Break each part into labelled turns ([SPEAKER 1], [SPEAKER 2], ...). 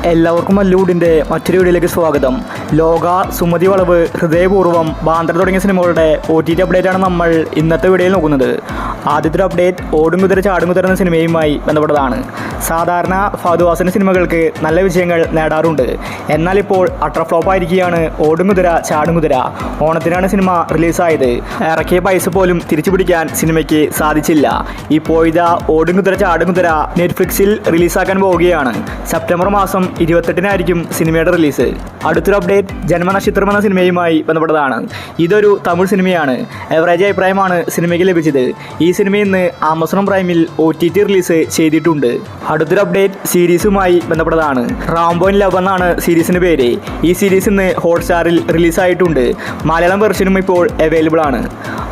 [SPEAKER 1] എല്ലാവർക്കും മല്ലൂടിൻ്റെ മറ്റൊരു വീഡിയോയിലേക്ക് സ്വാഗതം. ലോക, സുമതി വളവ്, ഹൃദയപൂർവ്വം, ബാന്ദ്ര തുടങ്ങിയ സിനിമകളുടെ OTT അപ്ഡേറ്റാണ് നമ്മൾ ഇന്നത്തെ വീഡിയോയിൽ നോക്കുന്നത്. ആദ്യത്തെ അപ്ഡേറ്റ് ഓടും കുതിര ചാടും കുതിര എന്ന സിനിമയുമായി ബന്ധപ്പെട്ടതാണ്. സാധാരണ ഫഹദ് ഫാസിലിൻ്റെ സിനിമകൾക്ക് നല്ല വിജയങ്ങൾ നേടാറുണ്ട്. എന്നാൽ ഇപ്പോൾ അട്ടർ ഫ്ലോപ്പ് ആയിരിക്കുകയാണ് ഓടും കുതിര ചാടും കുതിര. ഓണത്തിനാണ് സിനിമ റിലീസായത്. ഇറക്കിയ പൈസ പോലും തിരിച്ചു പിടിക്കാൻ സിനിമയ്ക്ക് സാധിച്ചില്ല. ഇപ്പോൾ ഇതാ ഓടും കുതിര ചാടും കുതിര നെറ്റ്ഫ്ലിക്സിൽ റിലീസാക്കാൻ പോവുകയാണ്. സെപ്റ്റംബർ മാസം 28-നായിരിക്കും സിനിമയുടെ റിലീസ്. അടുത്തൊരു അപ്ഡേറ്റ് ജന്മനക്ഷത്രം എന്ന സിനിമയുമായി ബന്ധപ്പെട്ടതാണ്. ഇതൊരു തമിഴ് സിനിമയാണ്. എവറേജ് അഭിപ്രായമാണ് സിനിമയ്ക്ക് ലഭിച്ചത്. ഈ സിനിമ ഇന്ന് ആമസോൺ പ്രൈമിൽ OTT റിലീസ് ചെയ്തിട്ടുണ്ട്. അടുത്തൊരു അപ്ഡേറ്റ് സീരീസുമായി ബന്ധപ്പെട്ടതാണ്. റാംബോ ഇൻ ലവ് എന്നാണ് സീരീസിൻ്റെ പേര്. ഈ സീരീസ് ഇന്ന് ഹോട്ട്സ്റ്റാറിൽ റിലീസായിട്ടുണ്ട്. മലയാളം വെർഷനും ഇപ്പോൾ അവൈലബിൾ ആണ്.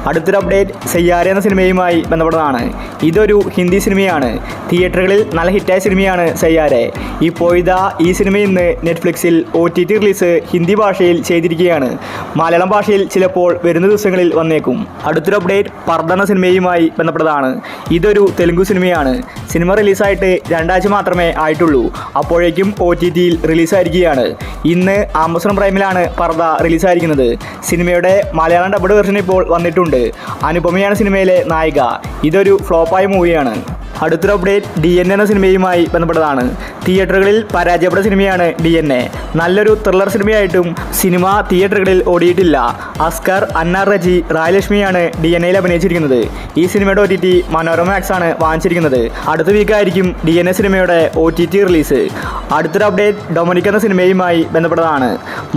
[SPEAKER 1] അടുത്തൊരു അപ്ഡേറ്റ് സയ്യാര എന്ന സിനിമയുമായി ബന്ധപ്പെട്ടതാണ്. ഇതൊരു ഹിന്ദി സിനിമയാണ്. തിയേറ്ററുകളിൽ നല്ല ഹിറ്റായ സിനിമയാണ് സയ്യാരെ. ഇപ്പോൾ ഇതാ ഈ സിനിമ ഇന്ന് നെറ്റ്ഫ്ലിക്സിൽ OTT റിലീസ് ഹിന്ദി ഭാഷയിൽ ചെയ്തിരിക്കുകയാണ്. മലയാളം ഭാഷയിൽ ചിലപ്പോൾ വരുന്ന ദിവസങ്ങളിൽ വന്നേക്കും. അടുത്തൊരു അപ്ഡേറ്റ് പർദ്ദ എന്ന സിനിമയുമായി ബന്ധപ്പെട്ടതാണ്. ഇതൊരു തെലുങ്ക് സിനിമയാണ്. സിനിമ റിലീസായിട്ട് 2 ആഴ്ച മാത്രമേ ആയിട്ടുള്ളൂ. അപ്പോഴേക്കും OTTയിൽ റിലീസായിരിക്കുകയാണ്. ഇന്ന് ആമസോൺ പ്രൈമിലാണ് പർദ്ദ റിലീസായിരിക്കുന്നത്. സിനിമയുടെ മലയാളം ഡബ്ഡ് വെർഷൻ ഇപ്പോൾ വന്നിട്ടുണ്ട്. അനുപമയാണ് സിനിമയിലെ നായിക. ഇതൊരു ഫ്ലോപ്പായ മൂവിയാണ്. അടുത്തൊരു അപ്ഡേറ്റ് DNA എന്ന സിനിമയുമായി ബന്ധപ്പെട്ടതാണ്. തിയേറ്ററുകളിൽ പരാജയപ്പെട്ട സിനിമയാണ് DNA. നല്ലൊരു ത്രില്ലർ സിനിമയായിട്ടും സിനിമ തിയേറ്ററുകളിൽ ഓടിയിട്ടില്ല. അസ്കർ, അന്ന റജി, റായലക്ഷ്മിയാണ് DNAയിൽ അഭിനയിച്ചിരിക്കുന്നത്. ഈ സിനിമയുടെ OTT മനോരമ മാക്സ് ആണ് വാങ്ങിച്ചിരിക്കുന്നത്. അടുത്ത വീക്കായിരിക്കും DNA സിനിമയുടെ OTT റിലീസ്. അടുത്തൊരു അപ്ഡേറ്റ് ഡൊമിനിക് എന്ന സിനിമയുമായി ബന്ധപ്പെട്ടതാണ്.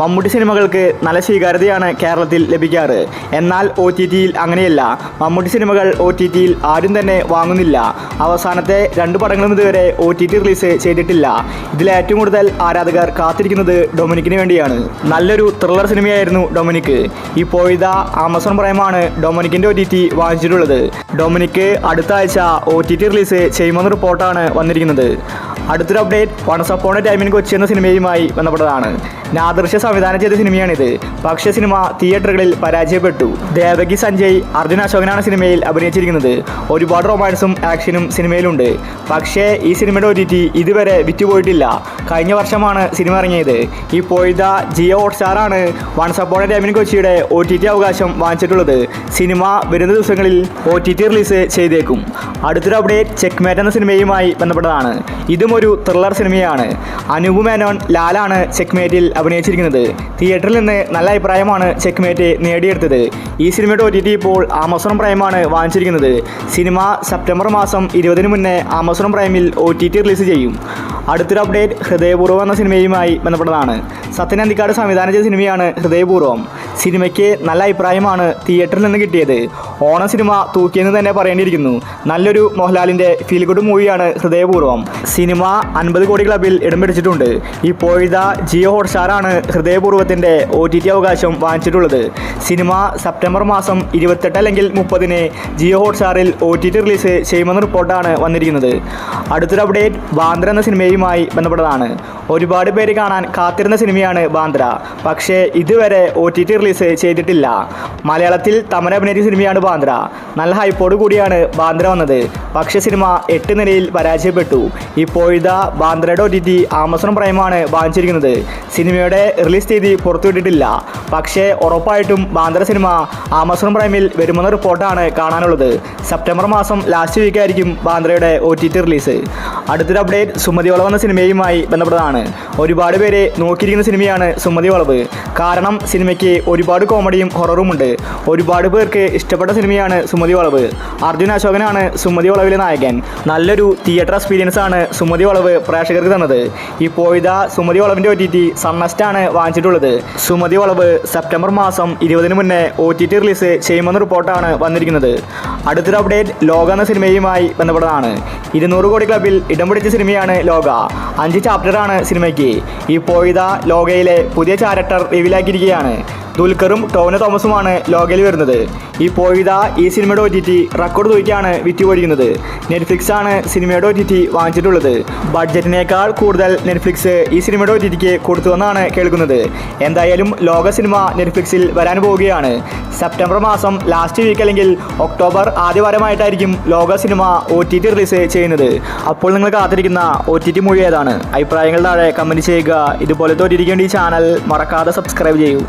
[SPEAKER 1] മമ്മൂട്ടി സിനിമകൾക്ക് നല്ല സ്വീകാര്യതയാണ് കേരളത്തിൽ ലഭിക്കാറ്. എന്നാൽ OTTയിൽ അങ്ങനെയല്ല. മമ്മൂട്ടി സിനിമകൾ OTTയിൽ ആരും തന്നെ വാങ്ങുന്നില്ല. അവസാനത്തെ 2 പടങ്ങളും ഇതുവരെ OTT റിലീസ് ചെയ്തിട്ടില്ല. ഇതിൽ ഏറ്റവും കൂടുതൽ ആരാധകർ കാത്തിരിക്കുന്നത് ഡൊമിനിക്കിന് വേണ്ടിയാണ്. നല്ലൊരു ത്രില്ലർ സിനിമയായിരുന്നു ഡൊമിനിക്. ഇപ്പോൾ ഇതാ ആമസോൺ പ്രൈമാണ് ഡൊമിനിക്കിൻ്റെ OTT വാങ്ങിച്ചിട്ടുള്ളത്. ഡൊമിനിക് അടുത്ത ആഴ്ച OTT റിലീസ് ചെയ്യുമെന്ന റിപ്പോർട്ടാണ് വന്നിരിക്കുന്നത്. അടുത്തൊരു update once upon a time in Kochi എന്ന സിനിമയുമായി ബന്ധപ്പെട്ടതാണ്. നാദൃശ്യ സംവിധാനം ചെയ്ത സിനിമയാണിത്. പക്ഷേ സിനിമ തിയേറ്ററുകളിൽ പരാജയപ്പെട്ടു. ദേവകി സഞ്ജയ്, അർജുൻ അശോകനാണ് സിനിമയിൽ അഭിനയിച്ചിരിക്കുന്നത്. ഒരുപാട് റൊമാൻസും ആക്ഷനും സിനിമയിലുണ്ട്. പക്ഷേ ഈ സിനിമയുടെ OTT ഇതുവരെ വിറ്റുപോയിട്ടില്ല. കഴിഞ്ഞ വർഷമാണ് സിനിമ ഇറങ്ങിയത്. ഇപ്പോൾ ഇതാ ജിയോ ഹോട്ട്സ്റ്റാറാണ് once upon a time in കൊച്ചിയുടെ OTT അവകാശം വാങ്ങിച്ചിട്ടുള്ളത്. സിനിമ വരുന്ന ദിവസങ്ങളിൽ OTT റിലീസ് ചെയ്തേക്കും. അടുത്തൊരു അപ്ഡേറ്റ് ചെക്ക്മേറ്റ് എന്ന സിനിമയുമായി ബന്ധപ്പെട്ടതാണ്. ഇതും ഒരു ത്രില്ലർ സിനിമയാണ്. അനൂപ് മേനോൻ, ലാലാണ് ചെക്ക്മേറ്റിൽ അഭിനയിച്ചിരിക്കുന്നത്. തിയേറ്ററിൽ നിന്ന് നല്ല അഭിപ്രായമാണ് ചെക്ക്മേറ്റ് നേടിയെടുത്തത്. ഈ സിനിമയുടെ OTT ഇപ്പോൾ ആമസോൺ പ്രൈമാണ് വാങ്ങിച്ചിരിക്കുന്നത്. സിനിമ സെപ്റ്റംബർ മാസം 20-ന് മുന്നേ ആമസോൺ പ്രൈമിൽ OTT റിലീസ് ചെയ്യും. അടുത്തൊരു അപ്ഡേറ്റ് ഹൃദയപൂർവ്വം എന്ന സിനിമയുമായി ബന്ധപ്പെട്ടതാണ്. സത്യൻ അന്തിക്കാട് സംവിധാനം ചെയ്ത സിനിമയാണ് ഹൃദയപൂർവ്വം. സിനിമയ്ക്ക് നല്ല അഭിപ്രായമാണ് തിയേറ്ററിൽ നിന്ന് കിട്ടിയത്. ഓണം സിനിമ തൂക്കിയെന്ന് തന്നെ പറയേണ്ടിയിരിക്കുന്നു. നല്ലൊരു മോഹൻലാലിൻ്റെ ഫീൽ ഗുഡ് മൂവിയാണ് ഹൃദയപൂർവ്വം. സിനിമ 50 കോടി ക്ലബിൽ ഇടം പിടിച്ചിട്ടുണ്ട്. ഇപ്പോൾ ഇതാ ജിയോ ഹോട്ട്സ്റ്റാറാണ് ഹൃദയപൂർവ്വത്തിൻ്റെ OTT അവകാശം വാങ്ങിച്ചിട്ടുള്ളത്. സിനിമ സെപ്റ്റംബർ മാസം 28 അല്ലെങ്കിൽ 30-ന് ജിയോ ഹോട്ട്സ്റ്റാറിൽ OTT റിലീസ് ചെയ്യുമെന്ന റിപ്പോർട്ടാണ് വന്നിരിക്കുന്നത്. അടുത്തൊരു അപ്ഡേറ്റ് ബാന്ദ്ര എന്ന സിനിമയുമായി ബന്ധപ്പെട്ടതാണ്. ഒരുപാട് പേര് കാണാൻ കാത്തിരുന്ന സിനിമയാണ് ബാന്ദ്ര. പക്ഷേ ഇതുവരെ OTT റിലീസ് ചെയ്തിട്ടില്ല. മലയാളത്തിൽ തമന അഭിനയിച്ച സിനിമയാണ് ബാന്ദ്ര. നല്ല ഹൈപ്പോട് കൂടിയാണ് ബാന്ദ്ര വന്നത്. പക്ഷേ സിനിമ 8 നിലയിൽ പരാജയപ്പെട്ടു. ഇപ്പോൾ ഇതാ ബാന്ദ്രയുടെ OTT ആമസോൺ പ്രൈമാണ് വാങ്ങിച്ചിരിക്കുന്നത്. സിനിമയുടെ റിലീസ് തീയതി പുറത്തുവിട്ടിട്ടില്ല. പക്ഷേ ഉറപ്പായിട്ടും ബാന്ദ്ര സിനിമ ആമസോൺ പ്രൈമിൽ വരുമെന്ന റിപ്പോർട്ടാണ് കാണാനുള്ളത്. സെപ്റ്റംബർ മാസം ലാസ്റ്റ് വീക്കായിരിക്കും ബാന്ദ്രയുടെ OTT റിലീസ്. അടുത്തൊരു അപ്ഡേറ്റ് സുമതി വളവ് എന്ന സിനിമയുമായി ബന്ധപ്പെട്ടതാണ്. ഒരുപാട് പേര് നോക്കിയിരിക്കുന്ന സിനിമയാണ് സുമതി വളവ്. കാരണം സിനിമയ്ക്ക് ഒരുപാട് കോമഡിയും ഹൊററും ഉണ്ട്. ഒരുപാട് പേർക്ക് ഇഷ്ടപ്പെട്ട സിനിമയാണ് സുമതി വളവ്. അർജുൻ അശോകനാണ് സുമതി വളവിലെ നായകൻ. നല്ലൊരു തിയേറ്റർ എക്സ്പീരിയൻസ് ആണ് സുമതി വളവ് പ്രേക്ഷകർക്ക് തന്നത്. ഇപ്പോൾ ഇതാ സുമതി വളവിൻ്റെ OTT സൺനെസ്റ്റാണ് വാങ്ങിച്ചിട്ടുള്ളത്. സുമതി വളവ് സെപ്റ്റംബർ മാസം 20-ന് മുന്നേ OTT റിലീസ് ചെയ്യുമെന്ന റിപ്പോർട്ടാണ് വന്നിരിക്കുന്നത്. അടുത്തൊരു അപ്ഡേറ്റ് ലോക എന്ന സിനിമയുമായി ബന്ധപ്പെട്ടതാണ്. 200 കോടി ക്ലബിൽ ഇടം പിടിച്ച സിനിമയാണ് ലോക. 5 ചാപ്റ്ററാണ് സിനിമയ്ക്ക്. ഇപ്പോൾ ഇതാ ലോകയിലെ പുതിയ ക്യാരക്ടർ റിവീലാക്കിയിരിക്കുകയാണ്. ദുൽഖറും ടോവിനോ തോമസുമാണ് ലോകയിൽ വരുന്നത്. ഈ സിനിമയുടെ OTT റെക്കോർഡ് തുകയ്ക്കാണ് വിറ്റുപോയിരിക്കുന്നത്. നെറ്റ്ഫ്ലിക്സ് ആണ് സിനിമയുടെ OTT വാങ്ങിച്ചിട്ടുള്ളത്. ബഡ്ജറ്റിനേക്കാൾ കൂടുതൽ നെറ്റ്ഫ്ലിക്സ് ഈ സിനിമയുടെ OTTക്ക് കൊടുത്തുവെന്നാണ് കേൾക്കുന്നത്. എന്തായാലും ലോക സിനിമ നെറ്റ്ഫ്ലിക്സിൽ വരാൻ പോവുകയാണ്. സെപ്റ്റംബർ മാസം ലാസ്റ്റ് വീക്ക് അല്ലെങ്കിൽ ഒക്ടോബർ ആദ്യവാരമായിട്ടായിരിക്കും ലോക സിനിമ OTT റിലീസ് ചെയ്യുന്നത്. അപ്പോൾ നിങ്ങൾ കാത്തിരിക്കുന്ന OTT മൂവി ഏതാണ്? അഭിപ്രായങ്ങൾ താഴെ കമൻറ്റ് ചെയ്യുക. ഇതുപോലത്തെ OTTക്ക് വേണ്ടി ഈ ചാനൽ മറക്കാതെ സബ്സ്ക്രൈബ് ചെയ്യൂ.